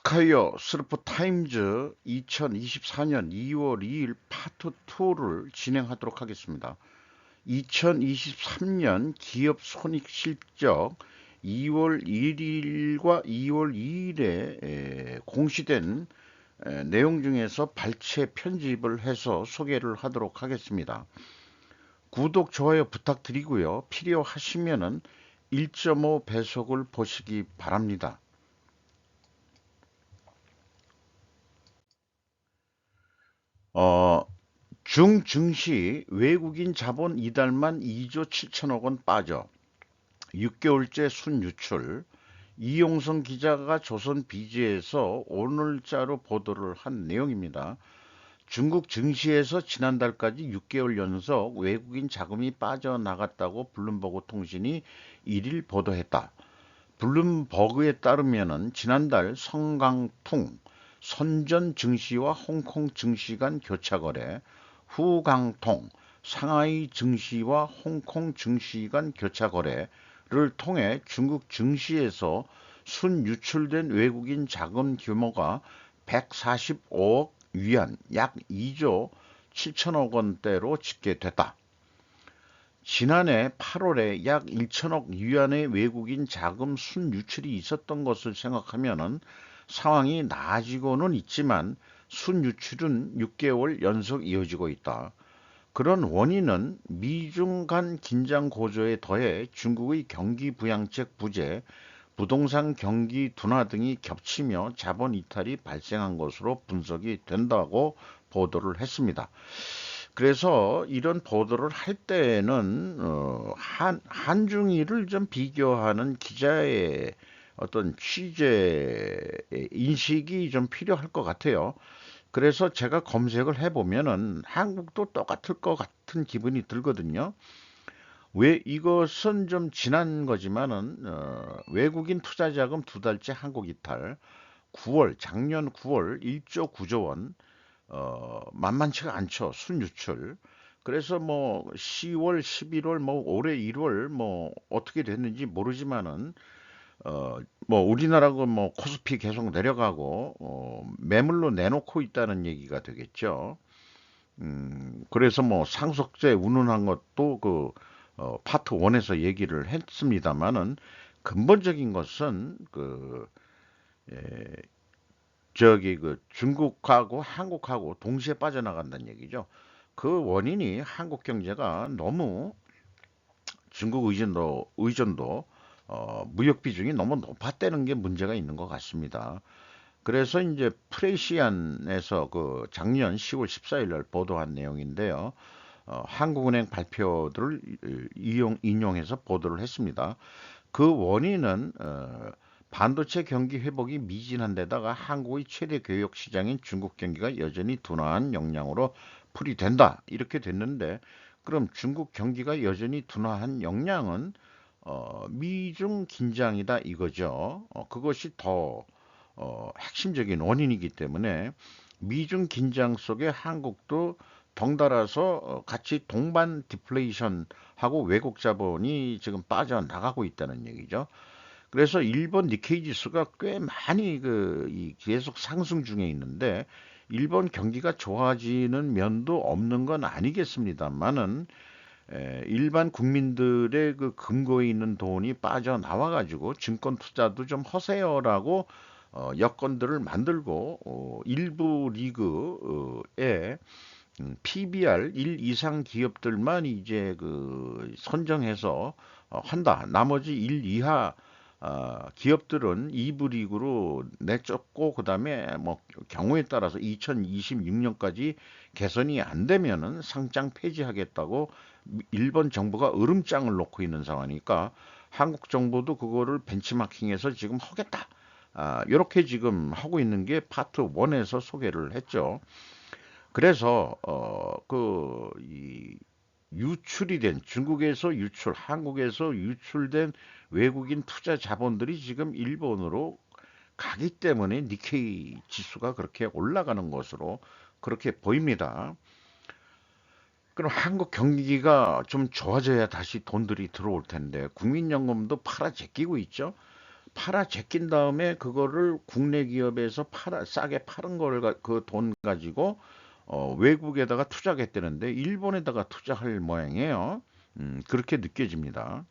스카이어 스르프 타임즈 2024년 2월 2일 파트 2를 진행하도록 하겠습니다. 2023년 기업 손익 실적 2월 1일과 2월 2일에 공시된 내용 중에서 발췌 편집을 해서 소개를 하도록 하겠습니다. 구독, 좋아요 부탁드리고요. 필요하시면은 1.5 배속을 보시기 바랍니다. 어, 중증시 외국인 자본 이달만 2조 7천억 원 빠져 6개월째 순유출. 이용성 기자가 조선 비즈에서 오늘자로 보도를 한 내용입니다. 중국 증시에서 지난달까지 6개월 연속 외국인 자금이 빠져나갔다고 블룸버그 통신이 1일 보도했다. 블룸버그에 따르면은 지난달 성강통 선전 증시와 홍콩 증시 간 교차 거래, 후강통 상하이 증시와 홍콩 증시 간 교차 거래를 통해 중국 증시에서 순유출된 외국인 자금 규모가 145억 위안, 약 2조 7천억 원대로 집계됐다. 지난해 8월에 약 1천억 위안의 외국인 자금 순유출이 있었던 것을 생각하면 상황이 나아지고는 있지만 순유출은 6개월 연속 이어지고 있다. 그런 원인은 미중 간 긴장 고조에 더해 중국의 경기 부양책 부재, 부동산 경기 둔화 등이 겹치며 자본 이탈이 발생한 것으로 분석이 된다고 보도를 했습니다. 그래서 이런 보도를 할 때에는 한중일을 좀 비교하는 기자의 어떤 취재 인식이 좀 필요할 것 같아요. 그래서 제가 검색을 해보면은 한국도 똑같을 것 같은 기분이 들거든요. 왜 이것은 좀 지난 거지만은 외국인 투자 자금 2달째 한국 이탈, 9월 작년 9월 1조 9조 원, 만만치가 않죠. 순유출. 그래서 뭐 10월, 11월, 뭐 올해 1월 뭐 어떻게 됐는지 모르지만은 뭐 우리나라가 뭐 코스피 계속 내려가고 매물로 내놓고 있다는 얘기가 되겠죠. 그래서 뭐 상속세 운운한 것도 그 파트 1에서 얘기를 했습니다만은 근본적인 것은 그 저기 그 중국하고 한국하고 동시에 빠져나간다는 얘기죠. 그 원인이 한국 경제가 너무 중국 의존도 무역 비중이 너무 높았다는 게 문제가 있는 것 같습니다. 그래서 이제 프레시안에서 그 작년 10월 14일 날 보도한 내용인데요. 한국은행 발표들을 인용해서 보도를 했습니다. 그 원인은 반도체 경기 회복이 미진한 데다가 한국의 최대 교역 시장인 중국 경기가 여전히 둔화한 영향으로 풀이된다. 이렇게 됐는데 그럼 중국 경기가 여전히 둔화한 영향은 미중 긴장이다 이거죠. 그것이 더 핵심적인 원인이기 때문에 미중 긴장 속에 한국도 덩달아서 같이 동반 디플레이션하고 외국 자본이 지금 빠져나가고 있다는 얘기죠. 그래서 일본 니케이 지수가 꽤 많이 계속 상승 중에 있는데 일본 경기가 좋아지는 면도 없는 건 아니겠습니다만은 일반 국민들의 그 금고에 있는 돈이 빠져나와 가지고 증권 투자도 좀 허세요라고 여건들을 만들고 일부 리그에 PBR 1 이상 기업들만 이제 그 선정해서 한다. 나머지 1 이하 기업들은 2부 리그로 내쫓고 그다음에 뭐 경우에 따라서 2026년까지 개선이 안 되면은 상장 폐지하겠다고 일본 정부가 으름장을 놓고 있는 상황이니까 한국 정부도 그거를 벤치마킹해서 지금 하겠다. 이렇게 지금 하고 있는 게 파트 1에서 소개를 했죠. 그래서 이 유출이 된 중국에서 유출, 한국에서 유출된 외국인 투자 자본들이 지금 일본으로 가기 때문에 니케이 지수가 그렇게 올라가는 것으로 그렇게 보입니다. 그럼 한국 경기가 좀 좋아져야 다시 돈들이 들어올 텐데 국민연금도 팔아 제끼고 있죠. 팔아 제낀 다음에 그거를 국내 기업에서 싸게 파는 걸 그 돈 가지고 외국에다가 투자했다는데 일본에다가 투자할 모양이에요. 그렇게 느껴집니다.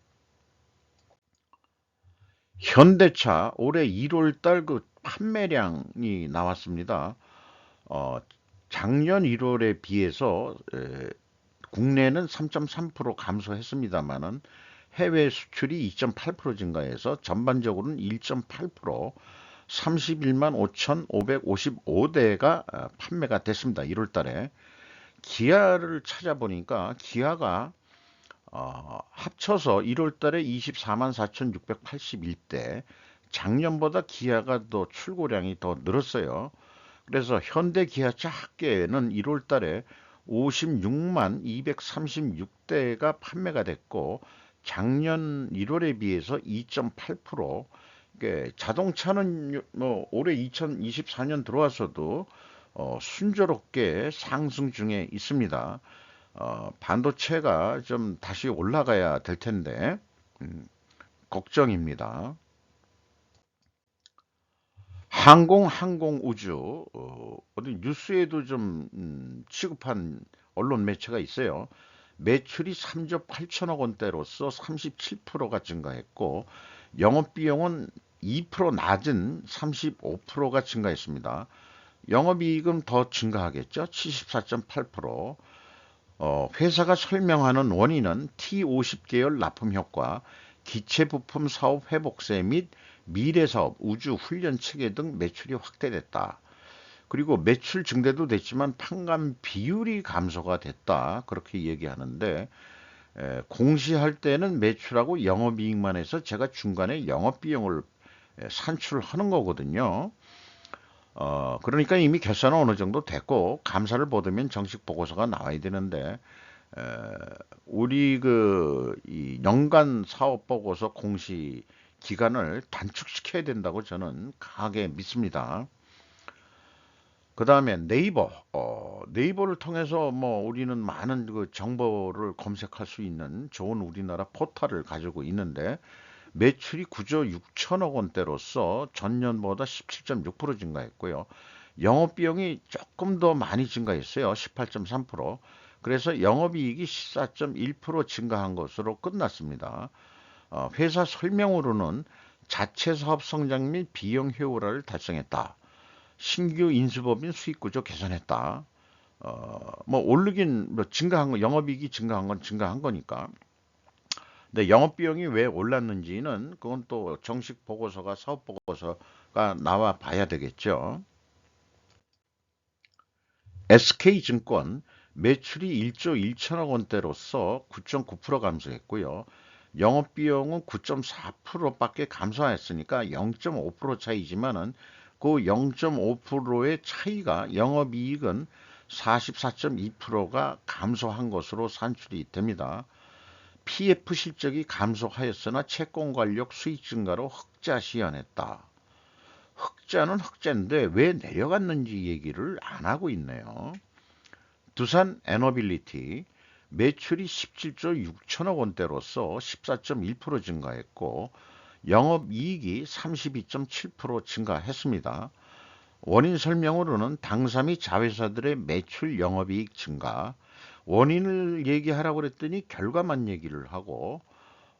현대차 올해 1월 달 그 판매량이 나왔습니다. 어, 작년 1월에 비해서 국내는 3.3% 감소했습니다만은 해외 수출이 2.8% 증가해서 전반적으로는 1.8% 31만 5,555대가 판매가 됐습니다. 1월 달에. 기아를 찾아보니까 기아가 합쳐서 1월 달에 24만 4,681대, 작년보다 기아가 더 출고량이 더 늘었어요. 그래서 현대 기아차 합계는 1월 달에 56만 236대가 판매가 됐고 작년 1월에 비해서 2.8%. 자동차는 뭐 올해 2024년 들어와서도 순조롭게 상승 중에 있습니다. 반도체가 좀 다시 올라가야 될 텐데 걱정입니다. 항공, 우주, 어디 뉴스에도 좀 취급한 언론 매체가 있어요. 매출이 3조 8천억 원대로서 37%가 증가했고, 영업비용은 2% 낮은 35%가 증가했습니다. 영업이익은 더 증가하겠죠? 74.8%. 회사가 설명하는 원인은 T50 계열 납품 효과, 기체 부품 사업 회복세 및 미래 사업, 우주 훈련 체계 등 매출이 확대됐다. 그리고 매출 증대도 됐지만 판관 비율이 감소가 됐다. 그렇게 얘기하는데 공시할 때는 매출하고 영업이익만 해서 제가 중간에 영업비용을 산출하는 거거든요. 그러니까 이미 결산은 어느 정도 됐고 감사를 받으면 정식 보고서가 나와야 되는데 에, 우리 이 연간 사업 보고서 공시 기간을 단축시켜야 된다고 저는 강하게 믿습니다. 그 다음에 네이버를 통해서 뭐 우리는 많은 그 정보를 검색할 수 있는 좋은 우리나라 포털을 가지고 있는데 매출이 9조 6천억 원대로서 전년보다 17.6% 증가했고요. 영업비용이 조금 더 많이 증가했어요. 18.3%. 그래서 영업이익이 14.1% 증가한 것으로 끝났습니다. 회사 설명으로는 자체 사업 성장 및 비용 효율화를 달성했다. 신규 인수법인 수익 구조 개선했다. 뭐 오르긴 뭐 증가한 거 영업이익이 증가한 건 증가한 거니까. 근데 영업 비용이 왜 올랐는지는 그건 또 정식 보고서가 사업 보고서가 나와 봐야 되겠죠. SK증권 매출이 1조 1천억 원대로서 9.9% 감소했고요. 영업비용은 9.4%밖에 감소했으니까 0.5% 차이지만은 그 0.5%의 차이가 영업이익은 44.2%가 감소한 것으로 산출이 됩니다. PF 실적이 감소하였으나 채권 관력 수익 증가로 흑자 시현했다. 흑자는 흑자인데 왜 내려갔는지 얘기를 안 하고 있네요. 두산 에너빌리티 매출이 17조 6천억 원대로서 14.1% 증가했고 영업이익이 32.7% 증가했습니다. 원인 설명으로는 당사 및 자회사들의 매출 영업이익 증가, 원인을 얘기하라고 그랬더니 결과만 얘기를 하고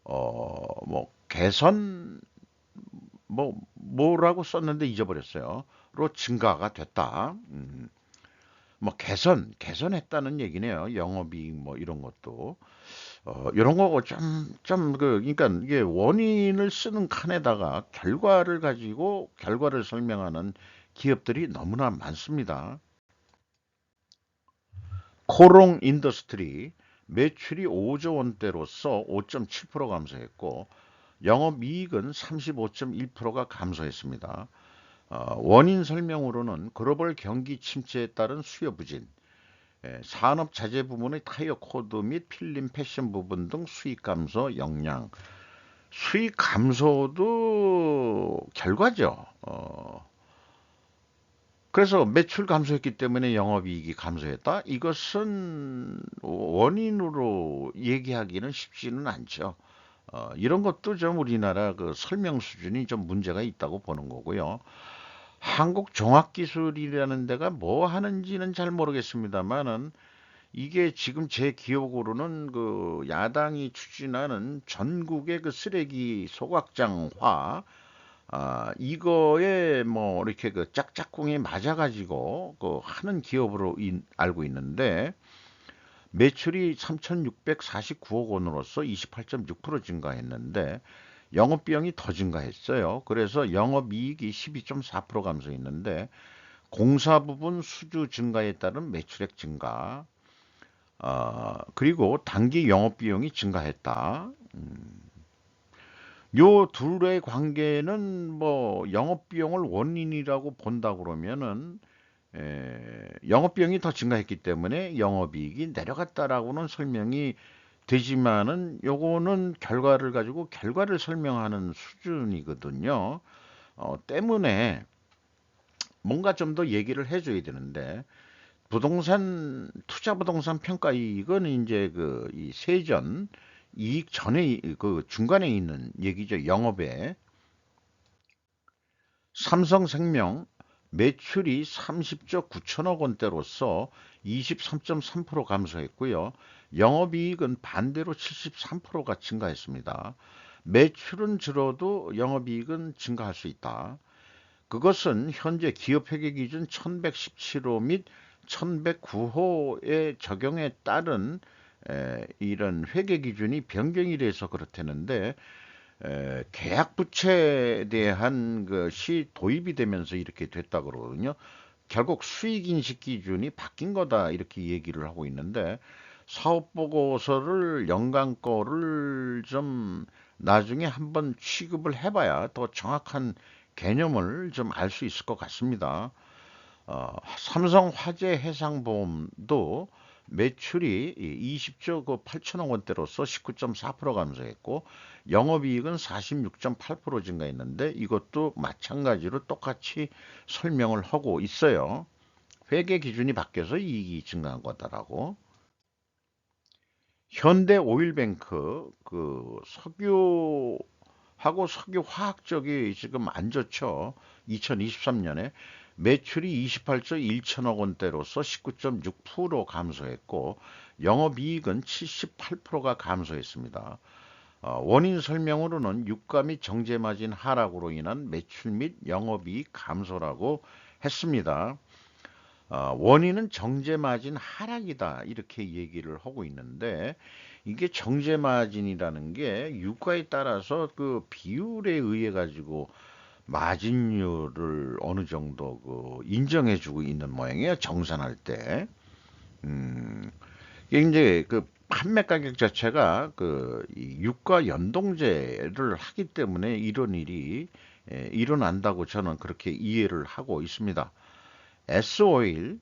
뭐 개선 뭐라고 썼는데 잊어버렸어요. 로 증가가 됐다. 뭐 개선했다는 얘기네요. 영업이익 뭐 이런 것도 이런 거 그러니까 이게 원인을 쓰는 칸에다가 결과를 가지고 결과를 설명하는 기업들이 너무나 많습니다. 코롱 인더스트리 매출이 5조 원대로서 5.7% 감소했고 영업이익은 35.1%가 감소했습니다. 원인 설명으로는 글로벌 경기 침체에 따른 수요 부진, 산업 자재 부문의 타이어 코드 및 필름 패션 부분 등 수익 감소 영향. 수익 감소도 결과죠. 그래서 매출 감소했기 때문에 영업이익이 감소했다. 이것은 원인으로 얘기하기는 쉽지는 않죠. 이런 것도 좀 우리나라 그 설명 수준이 좀 문제가 있다고 보는 거고요. 한국종합기술이라는 데가 뭐 하는지는 잘 모르겠습니다만은 이게 지금 제 기억으로는 그 야당이 추진하는 전국의 그 쓰레기 소각장화 이거에 뭐 이렇게 그 짝짝꿍이 맞아가지고 그 하는 기업으로 알고 있는데 매출이 3,649억 원으로서 28.6% 증가했는데 영업비용이 더 증가했어요. 그래서 영업이익이 12.4% 감소했는데 공사 부분 수주 증가에 따른 매출액 증가, 그리고 단기 영업비용이 증가했다. 요 둘의 관계는 뭐 영업비용을 원인이라고 본다 그러면은 영업비용이 더 증가했기 때문에 영업이익이 내려갔다라고는 설명이 되지만은 요거는 결과를 가지고 결과를 설명하는 수준이거든요. 때문에 뭔가 좀 더 얘기를 해줘야 되는데 부동산 투자 부동산 평가 이익은 이제 그 이 세전 이익 전에 그 중간에 있는 얘기죠. 영업에 삼성생명 매출이 30조 9천억 원대로서 23.3% 감소했고요. 영업이익은 반대로 73%가 증가했습니다. 매출은 줄어도 영업이익은 증가할 수 있다. 그것은 현재 기업회계 기준 1117호 및 1109호의 적용에 따른 이런 회계 기준이 변경이 돼서 그렇다는데 계약 부채에 대한 것이 도입이 되면서 이렇게 됐다 그러거든요. 결국 수익 인식 기준이 바뀐 거다 이렇게 얘기를 하고 있는데 사업 보고서를 연간 거를 좀 나중에 한번 취급을 해봐야 더 정확한 개념을 좀 알 수 있을 것 같습니다. 삼성 화재 해상보험도 매출이 20조 8천억 원대로서 19.4% 감소했고 영업이익은 46.8% 증가했는데 이것도 마찬가지로 똑같이 설명을 하고 있어요. 회계 기준이 바뀌어서 이익이 증가한 거다라고. 현대 오일뱅크 그 석유하고 석유화학 쪽이 지금 안 좋죠. 2023년에 매출이 28조 1천억 원대로서 19.6% 감소했고 영업이익은 78%가 감소했습니다. 원인 설명으로는 유가 및 정제 마진 하락으로 인한 매출 및 영업이익 감소라고 했습니다. 원인은 정제 마진 하락이다 이렇게 얘기를 하고 있는데 이게 정제 마진이라는 게 유가에 따라서 그 비율에 의해 가지고 마진율을 어느 정도 그 인정해주고 있는 모양이에요. 정산할 때. 음, 이게 이제 그 판매 가격 자체가 그이 유가 연동제를 하기 때문에 이런 일이 일어난다고 저는 그렇게 이해를 하고 있습니다. S오일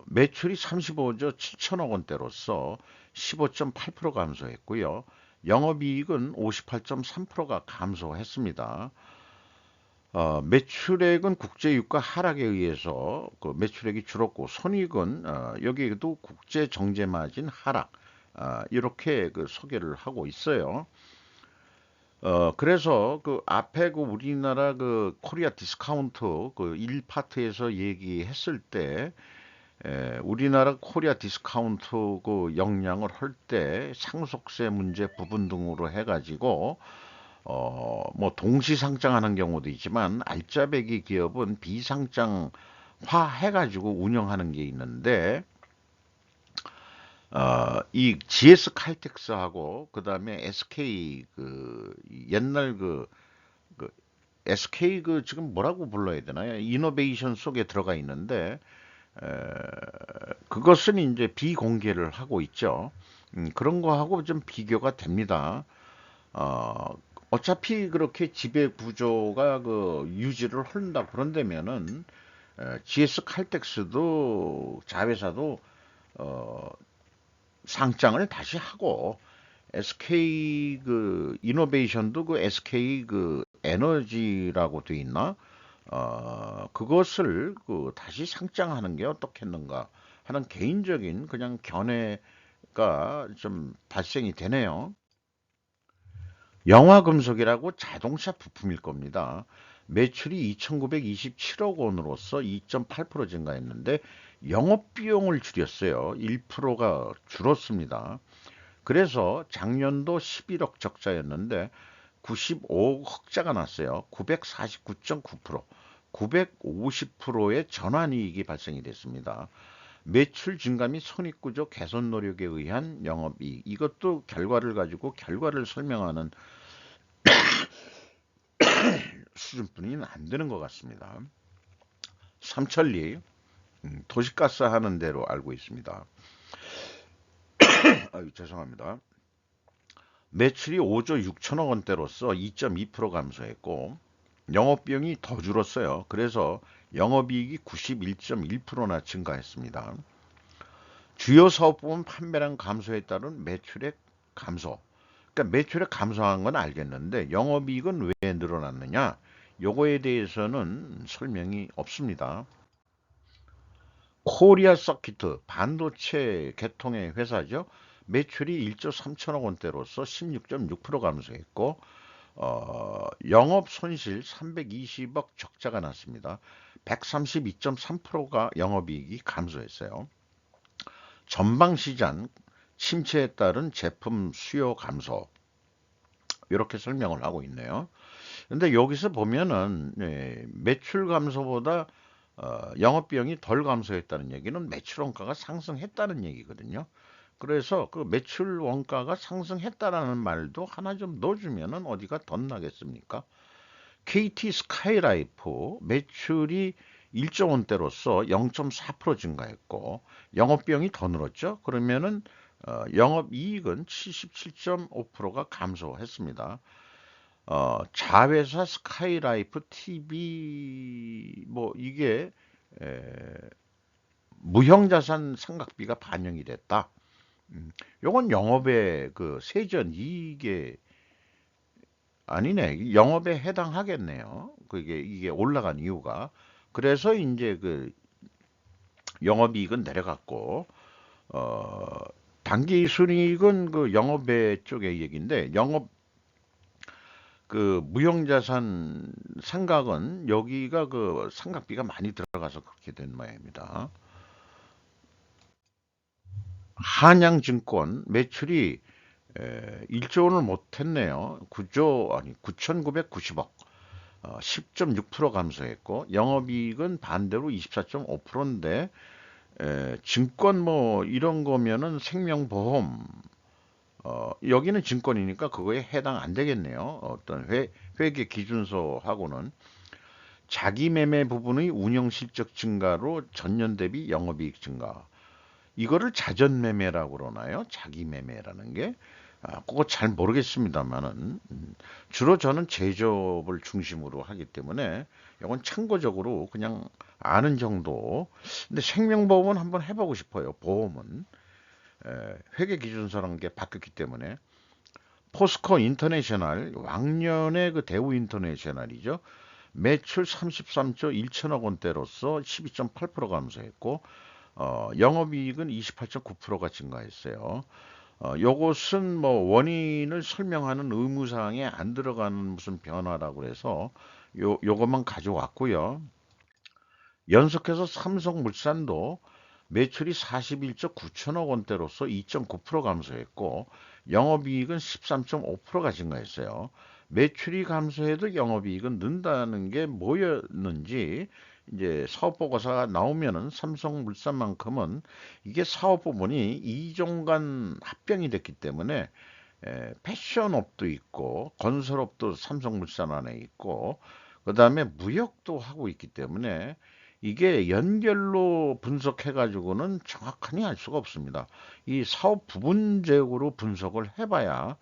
매출이 35조 7천억 원대로서 15.8% 감소했고요. 영업이익은 58.3%가 감소했습니다. 매출액은 국제유가 하락에 의해서 그 매출액이 줄었고 손익은 여기에도 국제 정제 마진 하락 이렇게 그 소개를 하고 있어요. 그래서 그 앞에 그 우리나라 그 코리아 디스카운트 그 1파트에서 얘기했을 때 우리나라 코리아 디스카운트 그 역량을 할 때 상속세 문제 부분 등으로 해가지고 뭐 동시상장하는 경우도 있지만 알짜배기 기업은 비상장화 해가지고 운영하는 게 있는데 이 GS 칼텍스하고 그다음에 SK 그 옛날 그 SK 그 지금 뭐라고 불러야 되나요? 이노베이션 속에 들어가 있는데 에, 그것은 이제 비공개를 하고 있죠. 그런 거하고 좀 비교가 됩니다. 어, 어차피 그렇게 지배 구조가 그 유지를 한다 그런다면은 GS 칼텍스도 자회사도 어, 상장을 다시 하고 SK 그 이노베이션도 그 SK 그 에너지라고 돼 있나? 그것을 그 다시 상장하는 게 어떻겠는가 하는 개인적인 그냥 견해가 좀 발생이 되네요. 영화금속이라고 자동차 부품일 겁니다. 매출이 2,927억 원으로서 2.8% 증가했는데 영업비용을 줄였어요. 1%가 줄었습니다. 그래서 작년도 11억 적자였는데 95억 흑자가 났어요. 949.9%, 950%의 전환이익이 발생이 됐습니다. 매출 증가 및 손익구조 개선 노력에 의한 영업이익. 이것도 결과를 가지고 결과를 설명하는 수준뿐이는 안 되는 것 같습니다. 삼천리 도시가스 하는 대로 알고 있습니다. 아유, 죄송합니다. 매출이 5조 6천억 원대로서 2.2% 감소했고 영업비용이 더 줄었어요. 그래서 영업이익이 91.1%나 증가했습니다. 주요 사업 부문 판매량 감소에 따른 매출액 감소. 그러니까 매출액 감소한 건 알겠는데 영업이익은 왜 늘어났느냐? 요거에 대해서는 설명이 없습니다. 코리아 서키트 반도체 개통의 회사죠. 매출이 1조 3천억 원대로서 16.6% 감소했고 영업 손실 320억 적자가 났습니다. 132.3%가 영업이익이 감소했어요. 전방 시장 침체에 따른 제품 수요 감소 이렇게 설명을 하고 있네요. 근데 여기서 보면은 매출 감소보다 영업 비용이 덜 감소했다는 얘기는 매출 원가가 상승했다는 얘기거든요. 그래서 그 매출 원가가 상승했다라는 말도 하나 좀 넣어주면은 어디가 덧나겠습니까? KT 스카이라이프 매출이 1조 원대로서 0.4% 증가했고 영업 비용이 더 늘었죠. 그러면은 영업 이익은 77.5%가 감소했습니다. 자회사 스카이라이프 TV 뭐 이게 에, 무형자산 상각비가 반영이 됐다. 요건 영업의 그 세전 이익에 아니네. 영업에 해당하겠네요. 그게 이게 올라간 이유가. 그래서 이제 그 영업이익은 내려갔고 어 단기 순이익은 그 영업의 쪽의 얘기인데 영업 그 무형자산 상각은 여기가 그 상각비가 많이 들어가서 그렇게 된 모양입니다. 한양증권 매출이 1조 원을 못했네요. 9조 아니 9,990억 10.6% 감소했고 영업이익은 반대로 24.5%인데 증권 뭐 이런 거면은 생명보험 여기는 증권이니까 그거에 해당 안 되겠네요. 어떤 회계 기준서하고는 자기 매매 부분의 운영 실적 증가로 전년 대비 영업이익 증가. 이거를 자전 매매라고 그러나요? 자기 매매라는 게 그거 잘 모르겠습니다만은 주로 저는 제조업을 중심으로 하기 때문에 이건 참고적으로 그냥 아는 정도. 근데 생명보험은 한번 해보고 싶어요. 보험은 회계 기준서라는 게 바뀌었기 때문에 포스코 인터내셔널 왕년의 그 대우 인터내셔널이죠. 매출 33조 1천억 원대로서 12.8% 감소했고 영업이익은 28.9%가 증가했어요. 요것은 뭐 원인을 설명하는 의무사항에 안 들어가는 무슨 변화라고 해서 요것만 가져왔고요. 연속해서 삼성물산도 매출이 41조 9천억 원대로서 2.9% 감소했고 영업이익은 13.5%가 증가했어요. 매출이 감소해도 영업이익은 는다는 게 뭐였는지 이제 사업보고서가 나오면은 삼성물산만큼은 이게 사업 부문이 이종간 합병이 됐기 때문에 패션업도 있고 건설업도 삼성물산 안에 있고 그다음에 무역도 하고 있기 때문에 이게 연결로 분석해 가지고는 정확하니 알 수가 없습니다. 이 사업 부분적으로 분석을 해봐야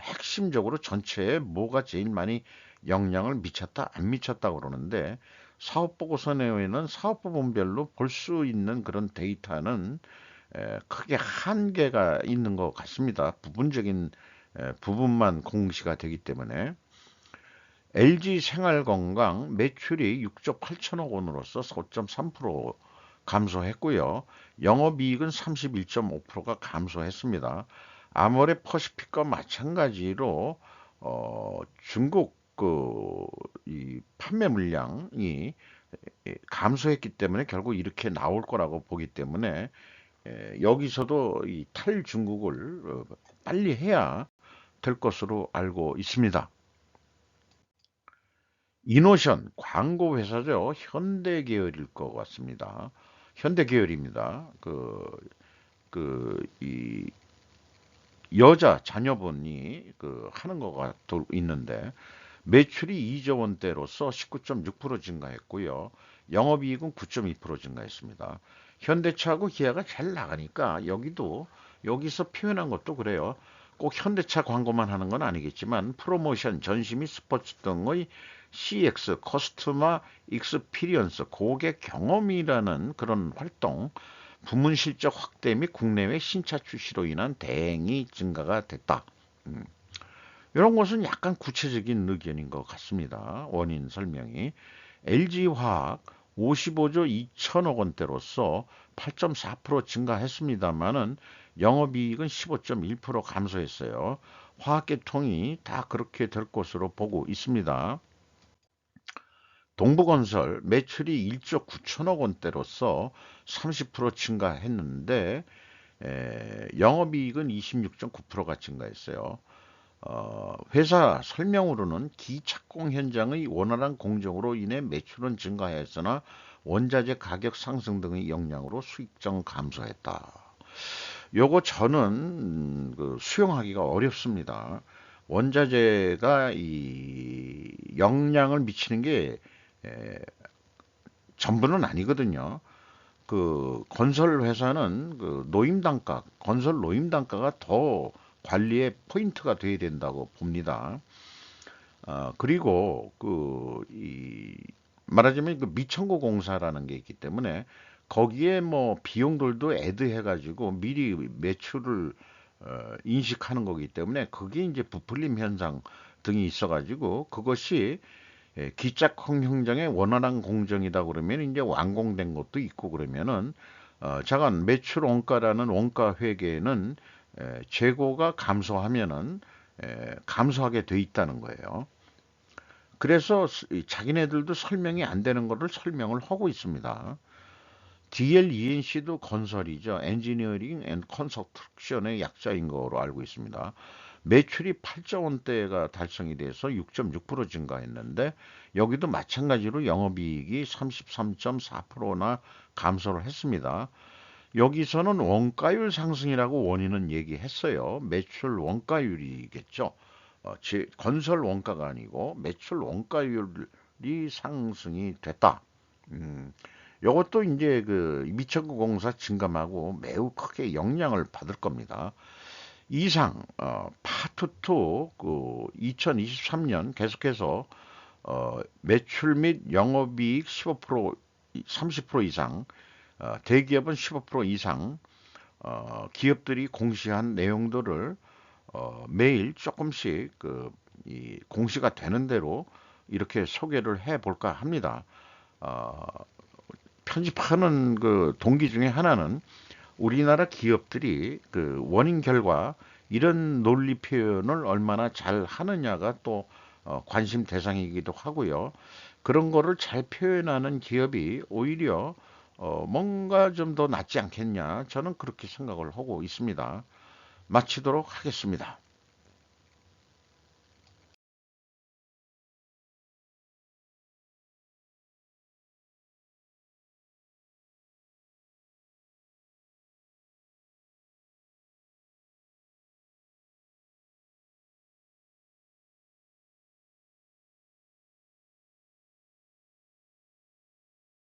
핵심적으로 전체에 뭐가 제일 많이 영향을 미쳤다 안 미쳤다 그러는데 사업 보고서 내에는 사업 부분별로 볼 수 있는 그런 데이터는 크게 한계가 있는 것 같습니다. 부분적인 부분만 공시가 되기 때문에 LG 생활건강 매출이 6조 8천억 원으로서 5.3% 감소했고요. 영업이익은 31.5%가 감소했습니다. 아모레 퍼시픽과 마찬가지로 중국 이 판매 물량이 감소했기 때문에 결국 이렇게 나올 거라고 보기 때문에 여기서도 이 탈중국을 빨리 해야 될 것으로 알고 있습니다. 이노션 광고 회사죠. 현대 계열일 것 같습니다. 현대 계열입니다. 이 여자 자녀분이 하는 거가 있는데 매출이 2조 원대로서 19.6% 증가했고요. 영업이익은 9.2% 증가했습니다. 현대차하고 기아가 잘 나가니까 여기서 표현한 것도 그래요. 꼭 현대차 광고만 하는 건 아니겠지만 프로모션, 전시 및 스포츠 등의 CX, 커스터머 익스피리언스, 고객 경험이라는 그런 활동, 부문 실적 확대 및 국내외 신차 출시로 인한 대행이 증가가 됐다. 이런 것은 약간 구체적인 의견인 것 같습니다. 원인 설명이. LG화학 55조 2천억 원대로서 8.4% 증가했습니다만은 영업이익은 15.1% 감소했어요. 화학계통이 다 그렇게 될 것으로 보고 있습니다. 동부건설 매출이 1조 9천억 원대로서 30% 증가했는데 영업이익은 26.9%가 증가했어요. 회사 설명으로는 기착공 현장의 원활한 공정으로 인해 매출은 증가했으나 원자재 가격 상승 등의 영향으로 수익성 감소했다. 요거 저는 수용하기가 어렵습니다. 원자재가 이 영향을 미치는 게 전부는 아니거든요. 건설 회사는 건설 노임 단가가 더 관리의 포인트가 돼야 된다고 봅니다. 그리고 말하자면 미천고 공사라는 게 있기 때문에 거기에 뭐 비용들도 애드해가지고 미리 매출을 인식하는 거기 때문에 그게 이제 부풀림 현상 등이 있어가지고 그것이 기짝콩 형장의 원활한 공정이다 그러면 이제 완공된 것도 있고 그러면은 자간 매출 원가라는 원가 회계는 재고가 감소하면은 감소하게 돼 있다는 거예요. 그래서 자기네들도 설명이 안 되는 거를 설명을 하고 있습니다. DLENC도 건설이죠. 엔지니어링 앤 컨스트럭션의 약자인 거로 알고 있습니다. 매출이 8조 원대가 달성이 돼서 6.6% 증가했는데 여기도 마찬가지로 영업이익이 33.4%나 감소를 했습니다. 여기서는 원가율 상승이라고 원인은 얘기했어요. 매출 원가율이겠죠. 건설 원가가 아니고 매출 원가율이 상승이 됐다. 이것도 이제 미천구 공사 증감하고 매우 크게 영향을 받을 겁니다. 이상 파트 2 2023년 계속해서 매출 및 영업이익 15% 30% 이상 대기업은 15% 이상 기업들이 공시한 내용들을 매일 조금씩 이 공시가 되는 대로 이렇게 소개를 해 볼까 합니다. 어, 편집하는 동기 중에 하나는 우리나라 기업들이 원인 결과 이런 논리 표현을 얼마나 잘 하느냐가 또 관심 대상이기도 하고요. 그런 거를 잘 표현하는 기업이 오히려 뭔가 좀 더 낫지 않겠냐. 저는 그렇게 생각을 하고 있습니다. 마치도록 하겠습니다.